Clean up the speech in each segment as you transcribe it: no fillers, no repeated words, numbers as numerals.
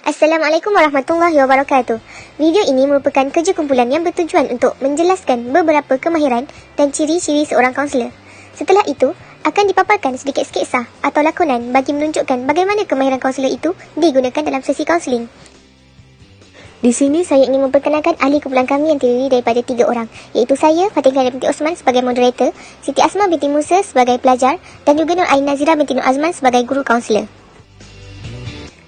Assalamualaikum warahmatullahi wabarakatuh. Video ini merupakan kerja kumpulan yang bertujuan untuk menjelaskan beberapa kemahiran dan ciri-ciri seorang kaunselor. Setelah itu, akan dipaparkan sedikit sketsa atau lakonan bagi menunjukkan bagaimana kemahiran kaunselor itu digunakan dalam sesi kaunseling. Di sini saya ingin memperkenalkan ahli kumpulan kami yang terdiri daripada 3 orang, iaitu saya, Fatimah binti Osman sebagai moderator, Siti Asma binti Musa sebagai pelajar dan juga Nur Ain Nazira binti Nur Azman sebagai guru kaunselor.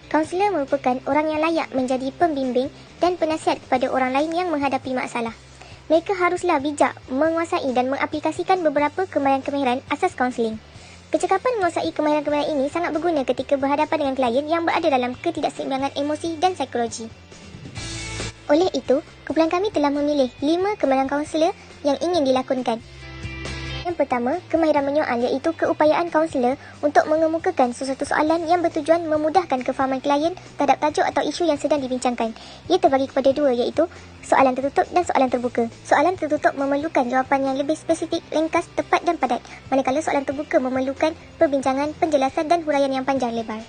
Kaunselor merupakan orang yang layak menjadi pembimbing dan penasihat kepada orang lain yang menghadapi masalah. Mereka haruslah bijak menguasai dan mengaplikasikan beberapa kemahiran-kemahiran asas kaunseling. Kecekapan menguasai kemahiran-kemahiran ini sangat berguna ketika berhadapan dengan klien yang berada dalam ketidakseimbangan emosi dan psikologi. Oleh itu, kumpulan kami telah memilih 5 kemahiran kaunselor yang ingin dilakonkan. Yang pertama, kemahiran menyoal iaitu keupayaan kaunselor untuk mengemukakan sesuatu soalan yang bertujuan memudahkan kefahaman klien terhadap tajuk atau isu yang sedang dibincangkan. Ia terbagi kepada 2 iaitu soalan tertutup dan soalan terbuka. Soalan tertutup memerlukan jawapan yang lebih spesifik, ringkas, tepat dan padat, manakala soalan terbuka memerlukan perbincangan, penjelasan dan huraian yang panjang lebar.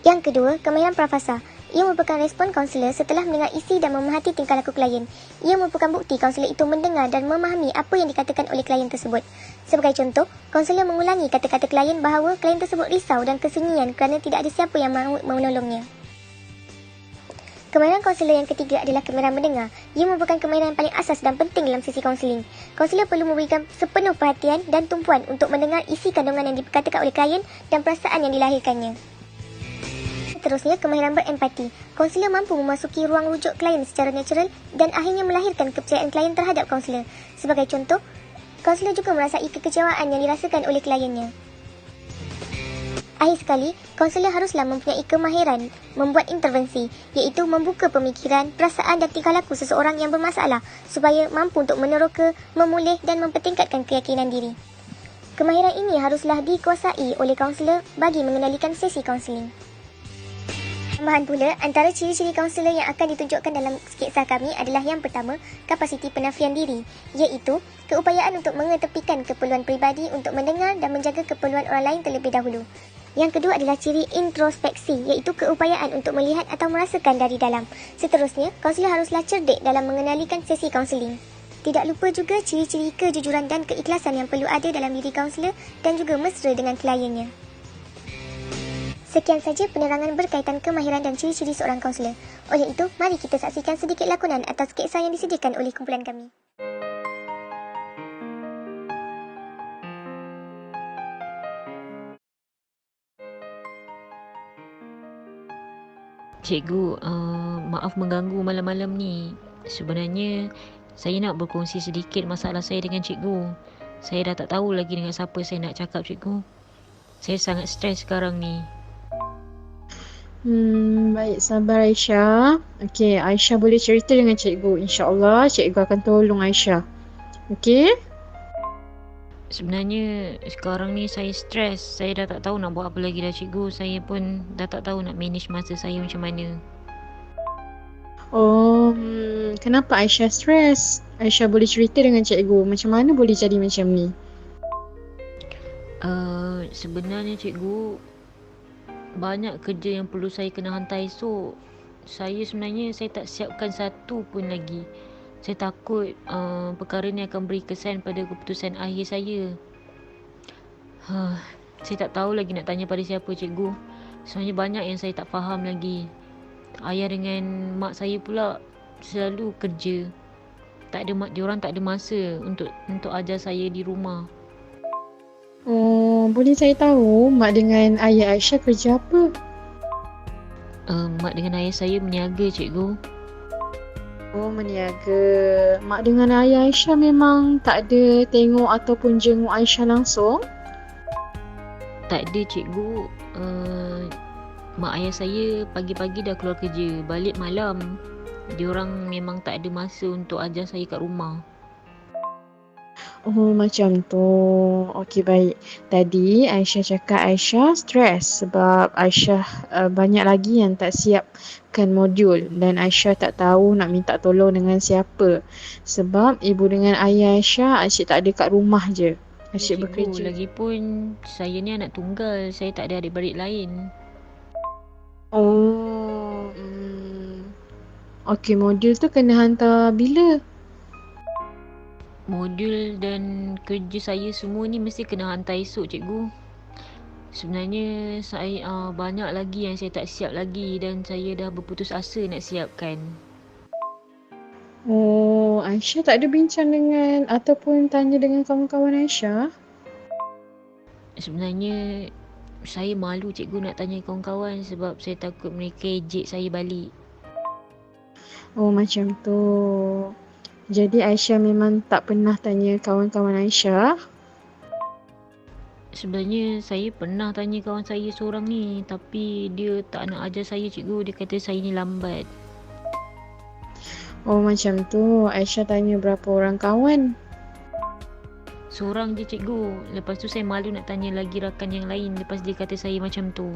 Yang kedua, kemahiran prafasa. Ia merupakan respon kaunselor setelah mendengar isi dan memerhati tingkah laku klien. Ia merupakan bukti kaunselor itu mendengar dan memahami apa yang dikatakan oleh klien tersebut. Sebagai contoh, kaunselor mengulangi kata-kata klien bahawa klien tersebut risau dan kesunyian kerana tidak ada siapa yang mahu menolongnya. Kemahiran kaunselor yang ketiga adalah kemahiran mendengar. Ia merupakan kemahiran yang paling asas dan penting dalam sesi kaunseling. Kaunselor perlu memberikan sepenuh perhatian dan tumpuan untuk mendengar isi kandungan yang dikatakan oleh klien dan perasaan yang dilahirkannya. Seterusnya, kemahiran berempati. Kaunselor mampu memasuki ruang rujuk klien secara natural dan akhirnya melahirkan kepercayaan klien terhadap kaunselor. Sebagai contoh, kaunselor juga merasai kekecewaan yang dirasakan oleh kliennya. Akhir sekali, kaunselor haruslah mempunyai kemahiran membuat intervensi, iaitu membuka pemikiran, perasaan dan tingkah laku seseorang yang bermasalah supaya mampu untuk meneroka, memulih dan mempertingkatkan keyakinan diri. Kemahiran ini haruslah dikuasai oleh kaunselor bagi mengendalikan sesi kaunseling. Tambahan pula, antara ciri-ciri kaunselor yang akan ditunjukkan dalam sketsa kami adalah yang pertama, kapasiti penafian diri, iaitu keupayaan untuk mengetepikan keperluan peribadi untuk mendengar dan menjaga keperluan orang lain terlebih dahulu. Yang kedua adalah ciri introspeksi, iaitu keupayaan untuk melihat atau merasakan dari dalam. Seterusnya, kaunselor haruslah cerdik dalam mengenalikan sesi kaunseling. Tidak lupa juga ciri-ciri kejujuran dan keikhlasan yang perlu ada dalam diri kaunselor dan juga mesra dengan kliennya. Sekian saja penerangan berkaitan kemahiran dan ciri-ciri seorang kaunselor. Oleh itu, mari kita saksikan sedikit lakonan atas sketsa yang disediakan oleh kumpulan kami. Cikgu, maaf mengganggu malam-malam ni. Sebenarnya, saya nak berkongsi sedikit masalah saya dengan cikgu. Saya dah tak tahu lagi dengan siapa saya nak cakap, cikgu. Saya sangat stres sekarang ni. Baik, sabar Aisyah. Okey, Aisyah boleh cerita dengan cikgu. InsyaAllah cikgu akan tolong Aisyah. Okey? Sebenarnya, sekarang ni saya stres. Saya dah tak tahu nak buat apa lagi dah, cikgu. Saya pun dah tak tahu nak manage masa saya macam mana. Oh, kenapa Aisyah stres? Aisyah boleh cerita dengan cikgu. Macam mana boleh jadi macam ni? Sebenarnya, cikgu, banyak kerja yang perlu saya kena hantar esok. Saya tak siapkan satu pun lagi. Saya takut perkara ni akan beri kesan pada keputusan akhir saya. Saya tak tahu lagi nak tanya pada siapa, cikgu. Sebenarnya banyak yang saya tak faham lagi. Ayah dengan mak saya pula selalu kerja. Diorang tak ada masa untuk ajar saya di rumah. Oh, boleh saya tahu mak dengan ayah Aisyah kerja apa? Mak dengan ayah saya berniaga, cikgu. Oh, berniaga. Mak dengan ayah Aisyah memang tak ada tengok ataupun jenguk Aisyah langsung? Tak ada, cikgu. Mak ayah saya pagi-pagi dah keluar kerja, balik malam. Diorang memang tak ada masa untuk ajar saya kat rumah. Oh, macam tu. Okey, baik. Tadi Aisyah cakap Aisyah stres sebab Aisyah banyak lagi yang tak siapkan modul dan Aisyah tak tahu nak minta tolong dengan siapa. Sebab ibu dengan ayah Aisyah asyik tak ada kat rumah je. Asyik bekerja. Lagipun saya ni anak tunggal, saya tak ada adik-beradik lain. Oh, Okey, modul tu kena hantar bila? Modul dan kerja saya semua ni mesti kena hantar esok, cikgu. Sebenarnya saya banyak lagi yang saya tak siap lagi dan saya dah berputus asa nak siapkan. Oh, Aisyah tak ada bincang dengan ataupun tanya dengan kawan-kawan Aisyah? Sebenarnya saya malu cikgu nak tanya kawan-kawan sebab saya takut mereka ejek saya balik. Oh, macam tu. Jadi Aisyah memang tak pernah tanya kawan-kawan Aisyah? Sebenarnya saya pernah tanya kawan saya seorang ni, tapi dia tak nak ajar saya, cikgu. Dia kata saya ni lambat. Oh, macam tu. Aisyah tanya berapa orang kawan? Seorang je, cikgu. Lepas tu saya malu nak tanya lagi rakan yang lain lepas dia kata saya macam tu.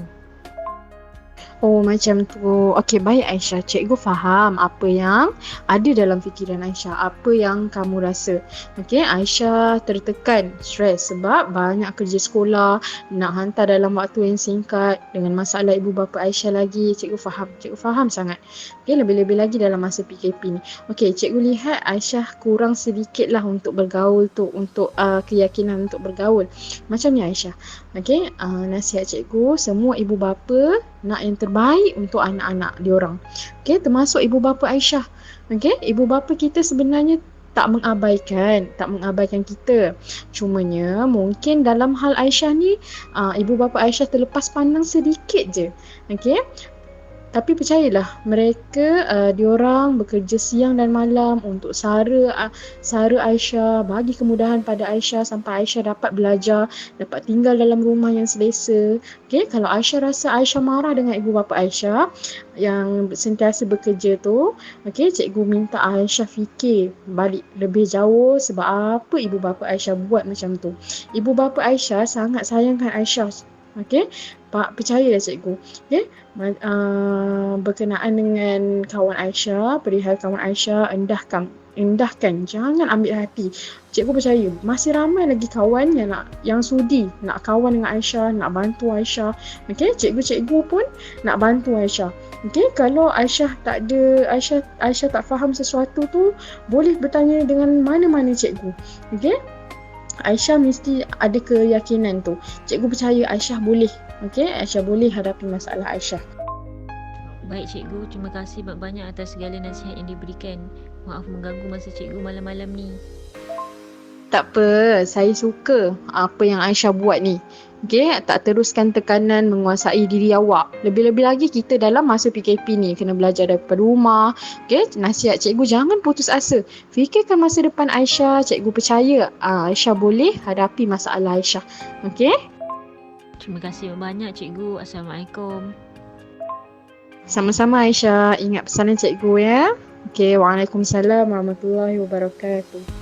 Oh, macam tu. Okey, baik Aisyah. Cikgu faham apa yang ada dalam fikiran Aisyah. Apa yang kamu rasa. Okey, Aisyah tertekan, stres sebab banyak kerja sekolah, nak hantar dalam waktu yang singkat dengan masalah ibu bapa Aisyah lagi. Cikgu faham. Cikgu faham sangat. Okey, lebih-lebih lagi dalam masa PKP ni. Okey, cikgu lihat Aisyah kurang sedikit lah untuk bergaul tu, untuk keyakinan untuk bergaul. Macam ni Aisyah. Okey, nasihat cikgu, semua ibu bapa nak yang terbaik untuk anak-anak diorang. Okey, termasuk ibu bapa Aisyah. Okey, ibu bapa kita sebenarnya tak mengabaikan kita. Cumanya mungkin dalam hal Aisyah ni, ibu bapa Aisyah terlepas pandang sedikit je. Okey. Tapi percayalah, mereka diorang bekerja siang dan malam untuk sara Aisyah, bagi kemudahan pada Aisyah sampai Aisyah dapat belajar, dapat tinggal dalam rumah yang selesa. Okay, kalau Aisyah rasa Aisyah marah dengan ibu bapa Aisyah yang sentiasa bekerja tu, okay, cikgu minta Aisyah fikir balik lebih jauh sebab apa ibu bapa Aisyah buat macam tu. Ibu bapa Aisyah sangat sayangkan Aisyah. Okay, percayalah cikgu. Okay, berkenaan dengan kawan Aisyah, perihal kawan Aisyah, endahkan, jangan ambil hati. Cikgu percaya masih ramai lagi kawan yang sudi nak kawan dengan Aisyah, nak bantu Aisyah. Okey, cikgu-cikgu pun nak bantu Aisyah. Okey, kalau Aisyah tak faham sesuatu tu, boleh bertanya dengan mana-mana cikgu. Okey, Aisyah mesti ada keyakinan tu. Cikgu percaya Aisyah boleh. Okey, Aisyah boleh hadapi masalah Aisyah. Baik cikgu, terima kasih banyak-banyak atas segala nasihat yang diberikan. Maaf mengganggu masa cikgu malam-malam ni. Tak apa, saya suka apa yang Aisyah buat ni. Okey, tak teruskan tekanan menguasai diri awak. Lebih-lebih lagi kita dalam masa PKP ni kena belajar daripada rumah. Okey, nasihat cikgu jangan putus asa. Fikirkan masa depan Aisyah, cikgu percaya Aisyah boleh hadapi masalah Aisyah. Okey? Terima kasih banyak cikgu. Assalamualaikum. Sama-sama Aisyah, ingat pesanan cikgu ya. Okey, Waalaikumsalam warahmatullahi wabarakatuh.